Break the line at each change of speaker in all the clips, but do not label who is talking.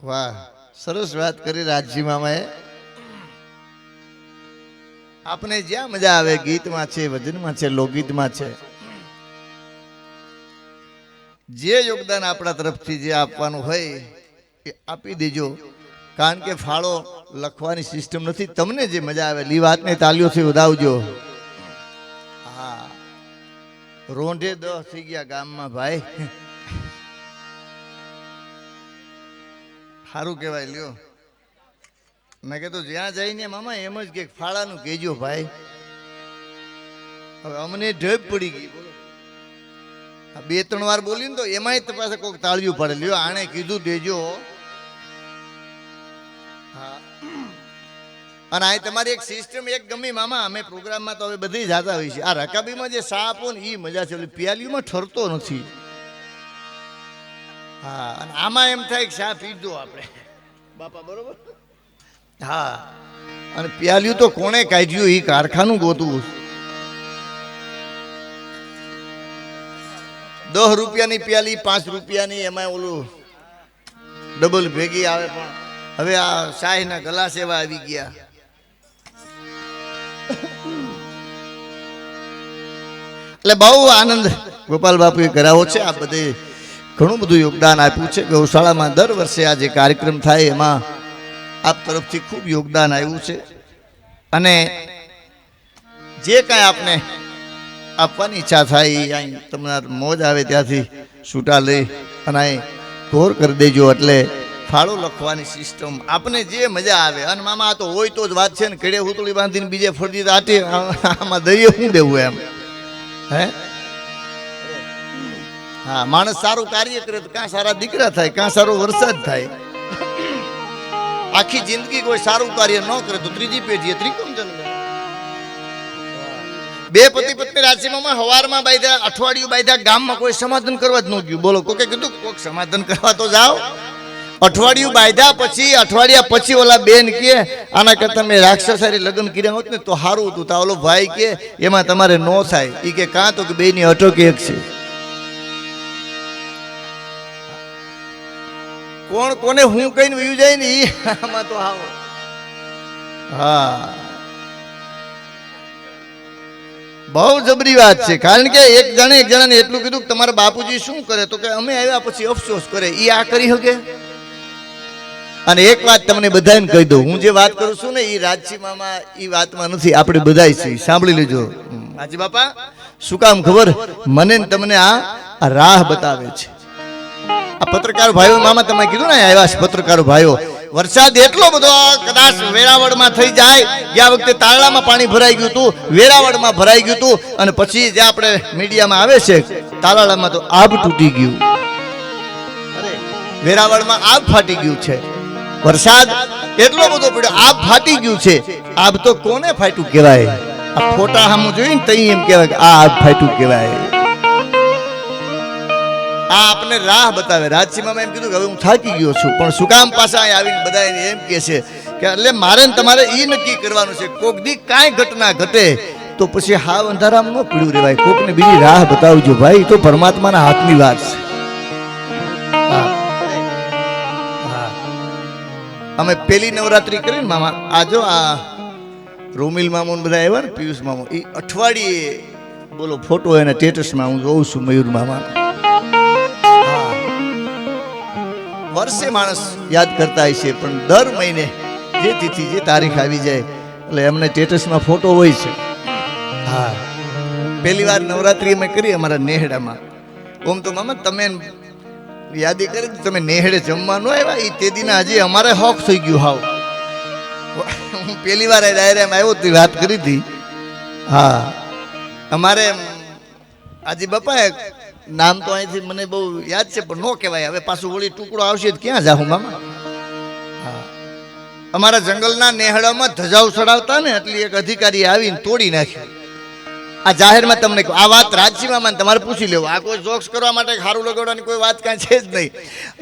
વાહ, સરસ વાત કરી રાજજી મામાએ. આપને જ્યાં મજા આવે ગીતમાં છે, ભજનમાં છે, લોકગીતમાં છે, જે યોગદાન આપણા તરફથી જે આપવાનું હોય એ આપી દેજો. કારણ કે ફાળો લખવાની સિસ્ટમ નથી. તમને જે મજા આવે એ વાતને તાલીઓથી વધાવજો. હા, રોંઢે 10 થઈ ગયા ગામમાં ભાઈ. સારું કહેવાય. લ્યો, મેં કીધું જ્યાં જઈને મામા એમ જ કે ફાળાનું કહેજો ભાઈ. હવે અમને ઢેપ પડી ગઈ. બોલો, 2-3 વાર બોલી ને તો એમાંય પાસે કોઈક તાળિયું પડે. લ્યો, આણે કીધું દેજો. હા, અને આ તમારી એક સિસ્ટમ એક ગમી મામા. અમે પ્રોગ્રામમાં તો હવે બધી જાતા હોય છે. આ રકાબીમાં જે સા આપો ને એ મજા છે. પિયાલીમાં ઠરતો નથી. હા, અને આમાં એમ થાય કે શા પીધો આપણે બાપા, બરોબર. હા, અને પિયાલ્યું તો કોણે કાઢ્યું એ કારખાનું ગોતવું. 10 રૂપિયાની પિયાલી, 5 રૂપિયાની, એમાં ઓલું ડબલ ભેગી આવે. પણ હવે આ શાહીના ગ્લાસ એવા આવી ગયા. એટલે બહુ આનંદ ગોપાલ બાપુએ કરાવો છે. આ બધે ઘણું બધું યોગદાન આપ્યું છે. ગૌશાળામાં દર વર્ષે આ જે કાર્યક્રમ થાય એમાં આપ તરફથી ખૂબ યોગદાન આવ્યું છે. અને જે કાંઈ આપને આપવાની ઈચ્છા થાય અહીં તમારે મોજ આવે ત્યાંથી છૂટા લઈ અને અહીં ઘોર કરી દેજો. એટલે ફાળો લખવાની સિસ્ટમ આપને જે મજા આવે. અને મામા આ તો હોય તો જ વાત છે ને. કેડે હુતળી બાંધીને બીજે ફરતી આટી આમાં દરિયો શું દેવું એમ. હે, હા, માણસ સારું કાર્ય કરે તો કાં સારા દીકરા થાય, કાં સારો વરસાદ થાય. આખી જિંદગી કોઈ સારું કાર્ય ન કરે તો ત્રીજી પેઢીએ ત્રિકોણ જન્મે. 2 પતિ પત્ની રાજ્યમાં હવારમાં બાંધ્યા, અઠવાડિયું બાંધ્યા, ગામમાં કોઈ સમાધાન કરવા જ ન ગયું. બોલો, કોકે કીધું કોઈક સમાધાન કરવા તો જાઓ. અઠવાડિયું બાંધ્યા પછી, અઠવાડિયા પછી ઓલા બેન કે આના કરતા મેં રાક્ષસારી લગ્ન કર્યા હોત ને તો સારું હતું. તો ઓલો ભાઈ કે એમાં તમારે ન થાય. એ કે કાં તો કે બેની અટક એક છે. કોણ કોને હું કહીને વયું જાય ને આમાં તો આવો. હા, બહુ જબરી વાત છે. કારણ કે એક જણાને એટલું કીધું કે તમારા બાપુજી શું કરે, તો કે અમે આવ્યા પછી અફસોસ કરે. એ આ કરી શકે. અને એક વાત તમને બધાને કહી દઉં, હું જે વાત કરું છું ને એ રાજજી મામા એ વાતમાં નથી, આપણે બધા છીએ. સાંભળી લેજો હાજી બાપા. શું કામ ખબર? મને તમને આ રાહ બતાવે છે. આ પત્રકાર ભાઈઓ મામા તમે કીધું ને આવ્યા છે પત્રકાર ભાઈઓ. વરસાદ એટલો બધો કદાચ વેરાવળમાં થઈ જાય. ગયા વખતે તાળામાં પાણી ભરાઈ ગયું હતું, વેરાવળમાં ભરાઈ ગયું હતું. અને પછી જે આપણે મીડિયામાં આવે છે તાલાળામાં તો આબ તૂટી ગયું. વેરાવળમાં આબ ફાટી ગયું છે. વરસાદ એટલો બધો પડ્યો, આબ ફાટી ગયું છે. આબ તો કોને ફાટ્યું કહેવાય? આ ફોટા સામું જોઈને તઈ એમ કહેવાય કે આ આબ ફાટ્યું કહેવાય. આ આપને રાહ બતાવે. રાજસીમામાં એમ કીધું કે હવે હું થાકી ગયો છું, પણ શું કામ પાછા અહીં આવીને બધા એમ કહે છે કે એટલે મારે ને તમારે એ નક્કી કરવાનું છે. કોક દી કાંઈ ઘટના ઘટે તો પછી હાવ અંધારામાં ન પીડ્યું રહેવાય. કોકને બીજી રાહ બતાવજો ભાઈ. તો પરમાત્માના હાથની વાત છે. અમે પેલી નવરાત્રી કરી ને મામા, આજો આ રોમિલ મામો બધા આવ્યા ને, પિયુષ મામો, એ અઠવાડિયે બોલો ફોટો એને સ્ટેટસમાં હું જોઉં છું મયુર મામા. વર્ષે માણસ યાદ કરતા હોય છે, પણ દર મહિને જે તિથિ જે તારીખ આવી જાય એટલે એમને સ્ટેટસમાં ફોટો હોય છે. હા, પહેલી વાર નવરાત્રી અમે કરી અમારા નેહડામાં. ઓમ તો મામા તમે યાદી કરી તમે નેહડે જમવાનું આવ્યા એ તે દિને હજી અમારે હોક થઈ ગયું. હાવ હું પહેલી વાર ડાયરામાં આવ્યો તો વાત કરી હતી. હા, અમારે આજે બાપા નામ તો અહીંથી મને બહુ યાદ છે પણ ન કહેવાય. હવે પાછું વળી ટુકડો આવશે તો ક્યાં જાઉં મામા. હા, અમારા જંગલના નેહડામાં ધજાવ ચડાવતા ને એટલે એક અધિકારી આવીને તોડી નાખ્યું. આ જાહેરમાં તમને આ વાત રાજસીમામાં તમારે પૂછી લેવું. આ કોઈ જોક્સ કરવા માટે સારું લગાડવાની કોઈ વાત કાંઈ છે જ નહીં.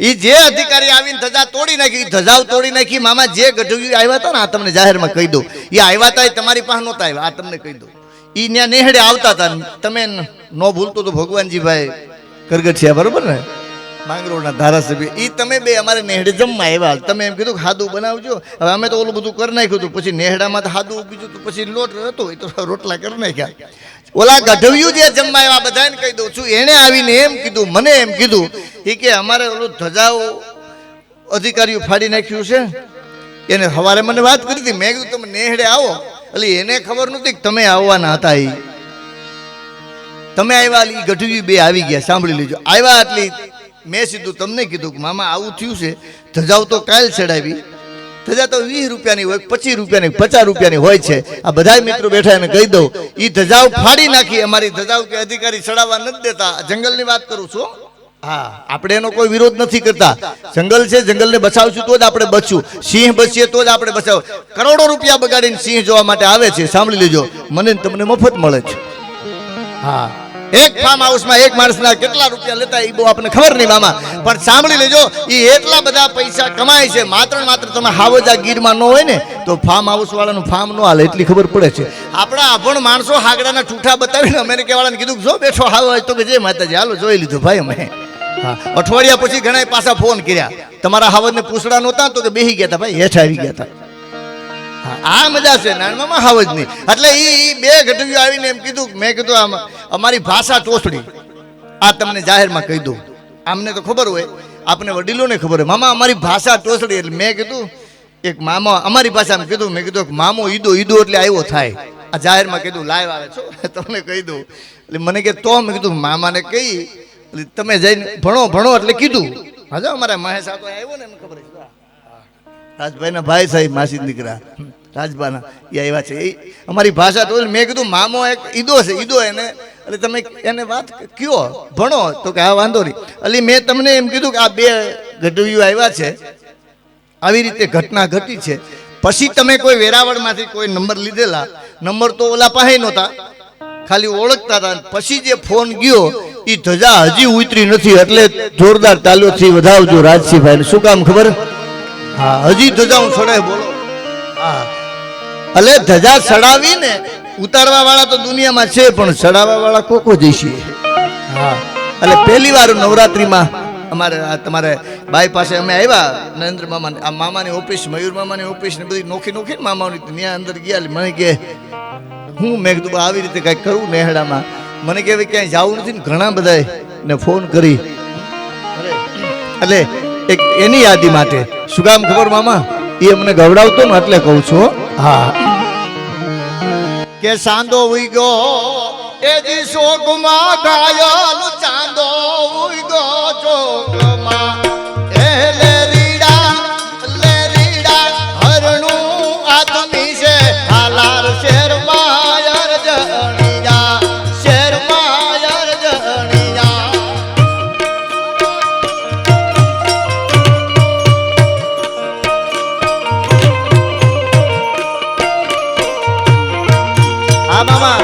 એ જે અધિકારી આવીને ધજા તોડી નાખી, ધજાવ તોડી નાખી મામા. જે ગઢવી આવ્યા હતા ને આ તમને જાહેરમાં કહી દઉં, એ આવ્યા હતા એ તમારી પાસે નહોતા આવ્યા. આ તમને કહી દઉં, એ ત્યાં નેહડે આવતા હતા. તમે ન ભૂલતો તો ભગવાનજીભાઈ કરગઠિયા, બરોબર ને? માંગરોળના ધારાસભ્ય ઈ તમે બે અમારે નેહડે જમવા આવ્યા. તમે એમ કીધું કે હાદું બનાવજો. હવે અમે તો ઓલું બધું કરી નાખ્યું હતું. પછી નેહડામાં તો હાદું બીજું તો પછી લોટ હતો એ તો રોટલા કરી નાખ્યા. ઓલા ગઢવિયું જે જમવા આવ્યા બધાને કહી દઉં છું, એને આવીને એમ કીધું, મને એમ કીધું એ કે અમારે ઓલું ધજાઓ અધિકારીઓ ફાડી નાખ્યું છે. એને સવારે મને વાત કરી હતી. મેં કીધું તમે નેહડે આવો. એટલે એને ખબર નહોતી કે તમે આવવાના હતા. એ તમે આવ્યા એ ગઢવી બે આવી ગયા. સાંભળી લેજો. આવ્યા એટલે મેં સીધું તમને કીધું કે મામા આવું થયું છે. ધજાઓ તો કાલ ચડાવી. ધજા તો 20 રૂપિયાની હોય, 25 રૂપિયાની, 50 રૂપિયાની હોય છે. આ બધા મિત્રો બેઠા એને કહી દઉં એ ધજાઓ ફાડી નાખી. અમારી ધજાઓ કે અધિકારી ચડાવવા નથી દેતા. જંગલની વાત કરું છું. હા, આપણે એનો કોઈ વિરોધ નથી કરતા. જંગલ છે, જંગલને બચાવશું તો જ આપણે બચશું. સિંહ બચીએ તો જ આપણે બચાવ. કરોડો રૂપિયા બગાડીને સિંહ જોવા માટે આવે છે. સાંભળી લેજો, મને તમને મફત મળે છે. હા, એક ફાર્મ હાઉસમાં એક માણસના કેટલા રૂપિયા લેતા એ બહુ આપણને ખબર નહીં મામા. પણ સાંભળી લેજો, એ એટલા બધા પૈસા કમાય છે. માત્ર માત્ર તમે હાવજા ગીરમાં ન હોય ને તો ફાર્મ હાઉસ વાળાનું ફાર્મ ન હાલે એટલી ખબર પડે છે. આપણા અભણ માણસો હાગડાના ઠૂઠા બતાવીને અમેરિકા વાળાને કીધું જો બેઠો હાવ હોય તો કે જય માતાજી હાલો જોઈ લીધું ભાઈ અમે. હા, અઠવાડિયા પછી ઘણા પાછા ફોન કર્યા. તમારા હાવજને પૂછડા નહોતા તો કે બેહી ગયા હતા ભાઈ, હેઠ આવી ગયા હતા. આ મજા છે નાનમામાં હાવજની. એટલે એ બે ગઢવીઓ આવીને એમ કીધું, મેં કીધું આમ અમારી ભાષા ટોસડી. આ તમને જાહેરમાં કહી દઉં, આમને તો ખબર હોય, આપને વડીલોને ખબર હોય. મામા અમારી ભાષા ટોસડી. એટલે મેં કીધું એક મામા અમારી ભાષામાં કીધું, મેં કીધું મામો ઈદો ઈદો એટલે આવ્યો થાય. આ જાહેરમાં કીધું લાઈવ આવે છો તમને કહી દઉં. એટલે મને કે તો મેં કીધું મામાને કહી એટલે તમે જઈને ભણો ભણો એટલે કીધું. હા જો અમારા મહેશ આ તો આવ્યો ને એમને ખબર છે. રાજભાઈના ભાઈ સાહેબ માસી દીકરા રાજબાના એ આવ્યા છે. એ અમારી ભાષા તો મેં કીધું મામો એક ઈદો છે, ઈદો એને એટલે તમે એને વાત કયો ભણો તો કે હા વાંધો નહીં. એટલે મેં તમને એમ કીધું કે આ બે ગઢવીઓ આવ્યા છે, આવી રીતે ઘટના ઘટી છે. પછી તમે કોઈ વેરાવળમાંથી કોઈ નંબર લીધેલા, નંબર તો ઓલા પાસે નહોતા, ખાલી ઓળખતા હતા. પછી જે ફોન ગયો એ ધજા હજી ઉતરી નથી. એટલે જોરદાર તાલીઓથી વધાવજો રાજસિંહભાઈ. શું કામ ખબર? હા, હજી ધજા હું ચડાય બોલો. હા, એટલે ધજા ચડાવી ને ઉતારવા વાળા તો દુનિયામાં છે, પણ ચડાવવા વાળા કોકો જઈશે. હા, એટલે પહેલી વાર નવરાત્રીમાં અમારે તમારે બાઈ પાસે અમે આવ્યા. નરેન્દ્ર મામા આ મામાની ઓફિસ, મયુર મામાની ઓફિસ ને બધી નોખી નોખી ને મામાની ત્યાં અંદર ગયા. મને કે હું મેં કીધું આવી રીતે કંઈક કરવું નેહડામાં. મને કે ક્યાંય જવું નથી ને ઘણા બધા ને ફોન કરી. એટલે એક એની યાદી માટે શું કામ ખબર મામા? એ અમને ગવડાવતો ને એટલે કહું છું. હા, કે સાંદો ઉઈ એ જી શોકમાં ઘાયલ ચાંદો ઉઈ ચોકમાં એ લેરીડા હરણું આદમી છે હાલાર શેર માયર જણીયા શેર માયર જણીયા. હા મામા,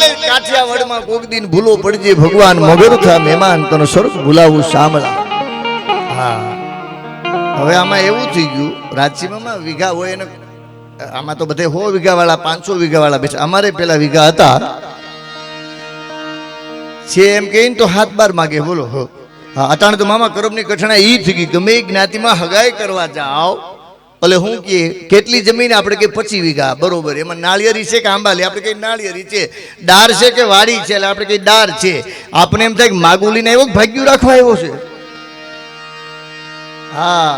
ભલે કાઠિયાવાડમાં કોક દિન ભૂલો પડજે ભગવાન મગર થા મહેમાન તને સ્વર્ગ ભૂલાવું શામળા. હા હવે આમાં એવું થઈ ગયું રાજ્યમાં વીઘા હોય ને આમાં તો બધે 100 વીઘા વાળા 500 વીઘા વાળા બેઠા. અમારે પેલા વીઘા હતા છે એમ કહીને તો 7-12 માગે બોલો. હા અટાણે તો મામા કરમની કઠણા ઈ થઈ ગઈ ગમે જ્ઞાતિમાં હગાઈ કરવા જાઓ એટલે હું કે કેટલી જમીન આપણે કે 25 વીઘા બરોબર. એમાં નાળિયેરી છે કે આંબાલી આપણે કઈ નાળિયેરી છે, ડાર છે કે વાડી છે એટલે આપણે કઈ ડાર છે. આપણે એમ થાય કે માગુલીને આવ્યો ભાગ્યું રાખવા આવ્યો છે. હા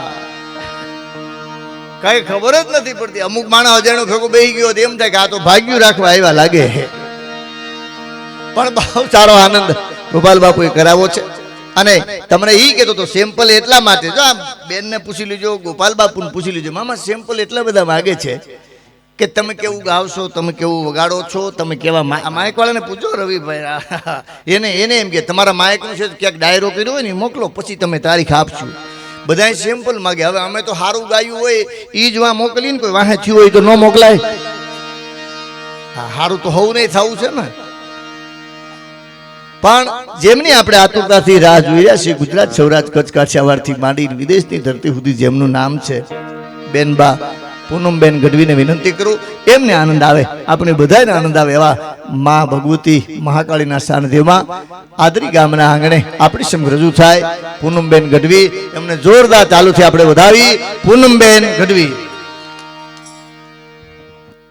કઈ ખબર જ નથી પડતી. અમુક માણસ અજાણ્યો ભેગો બેસી ગયો એમ થાય કે આ તો ભાગ્યું રાખવા આવ્યા લાગે. પણ બહુ સારો આનંદ ગોપાલ બાપુએ કરાવો છે. અને તમને ઈ કહેતો તો સેમ્પલ એટલા માટે જો આમ બેનને પૂછી લીજો, ગોપાલ બાપુને પૂછી લીજો, મામા સેમ્પલ એટલા બધા માગે છે કે તમે કેવું ગાવશો, તમે કેવું વગાડો છો, તમે કેવા માઇક વાળાને પૂછો રવિભાઈ એને એમ કે તમારા માઇકનું છે ક્યાંક ડાયરો કર્યો હોય ને મોકલો પછી તમે તારીખ આપશું. બધા સેમ્પલ માગે. હવે અમે તો સારું ગાયું હોય ઈ જ વાં મોકલીએ ને કોઈ વાહે થયું હોય તો ન મોકલાય. હા સારું તો હોવું નહીં થવું છે ને. પણ જેમની આપણે આતુરતાથી રાહ જોઈ રહ્યા છીએ ગુજરાત સૌરાષ્ટ્ર કચ્છ કાઠિયાવાડથી માંડી વિદેશની ધરતી સુધી જેમનું નામ છે બેનબા પૂનમબેન ગઢવીને વિનંતી કરું એમને આનંદ આવે, આપણે બધાને આનંદ આવે એવા મા ભગવતી મહાકાળીના સાનિધ્યમાં આદરી ગામના આંગણે આપણી સમ રજૂ થાય પૂનમબેન ગઢવી. એમને જોરદાર ચાલુથી આપણે વધાવી પૂનમબેન ગઢવી.